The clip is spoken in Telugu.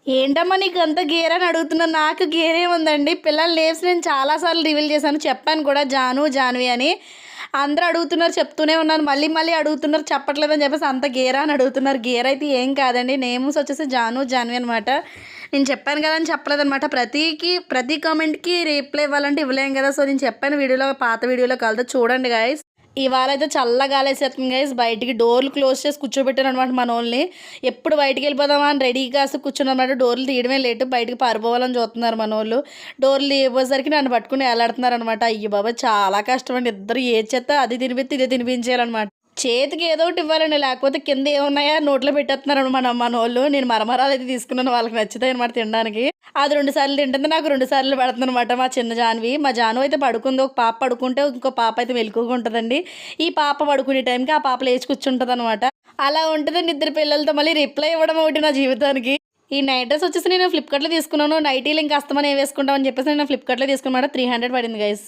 ఏంటమ్మా నీకు అంత గేర్ అని అడుగుతున్నా? నాకు గేరే ఉందండి. పిల్లల నేమ్స్ నేను చాలా సార్లు రివీల్ చేశాను. చెప్పాను కూడా జాను, జాన్వి అని. అందరూ అడుగుతున్నారు, చెప్తూనే ఉన్నాను. మళ్ళీ మళ్ళీ అడుగుతున్నారు, చెప్పట్లేదని చెప్పేసి అంత గేరా అని అడుగుతున్నారు. గేర్ అయితే ఏం కాదండి. నేమ్స్ వచ్చేసి జాను, జాన్వి అనమాట. నేను చెప్పాను కదా అని చెప్పలేదనమాట. ప్రతి కామెంట్‌కి రిప్లై ఇవ్వాలంటే ఇవ్వలేం కదా! సో, నేను చెప్పాను వీడియోలో, పాత వీడియోలో కలదో చూడండి గాయ్స్. ఇవాళైతే చల్ల గాలేసేస్తుంది గైస్. బయటికి డోర్లు క్లోజ్ చేసి కూర్చోబెట్టాననమాట మనోళ్ళని. ఎప్పుడు బయటికెళ్ళిపోదామా అని రెడీగా కూర్చున్నానమాట. డోర్లు తీయడమే లేటు. బయటికి పారిపోవాలని చూస్తున్నారు మనోళ్ళు. డోర్లు తీయబోయేసరికి నన్ను పట్టుకొని ఎలాడుతున్నారనమాట. అయ్య బాబోయ్! చాలా కష్టమండి. ఇద్దరు ఏది చేత్తే అది తినిపిత్తే ఇదే తినిపించేయాలనమాట. చేతికి ఏదో ఒకటి ఇవ్వాలండి. లేకపోతే కింద ఏమున్నాయా నోట్లో పెట్టేస్తున్నారు మనోళ్ళు. నేను మరమరాలైతే తీసుకున్నాను. వాళ్ళకి నచ్చుతాయనమాట తినడానికి. అది 2 సార్లు తింటుంది. నాకు 2 సార్లు పెడుతుందనమాట మా చిన్న జాన్వి. మా జాను అయితే పడుకుంది. ఒక పాప పడుకుంటే ఇంకో పాప అయితే మెలకువగా ఉంటదండి. ఈ పాప పడుకునే టైంకి ఆ పాప లేచి కూర్చుంటదనమాట. అలా ఉంటదండి ఇద్దరు పిల్లలతో. మళ్ళీ రిప్లై ఇవ్వడం ఒకటి నా జీవితానికి. ఈ నైట్ డ్రెస్ వచ్చేసి నేను ఫ్లిప్‌కార్ట్‌లో తీసుకున్నాను. నైటీలు ఇంకా అస్తమానం ఏం వేసుకుంటాం అని చెప్పేసి నేను ఫ్లిప్‌కార్ట్‌లో తీసుకున్నమాట. 300 పడింది గైస్.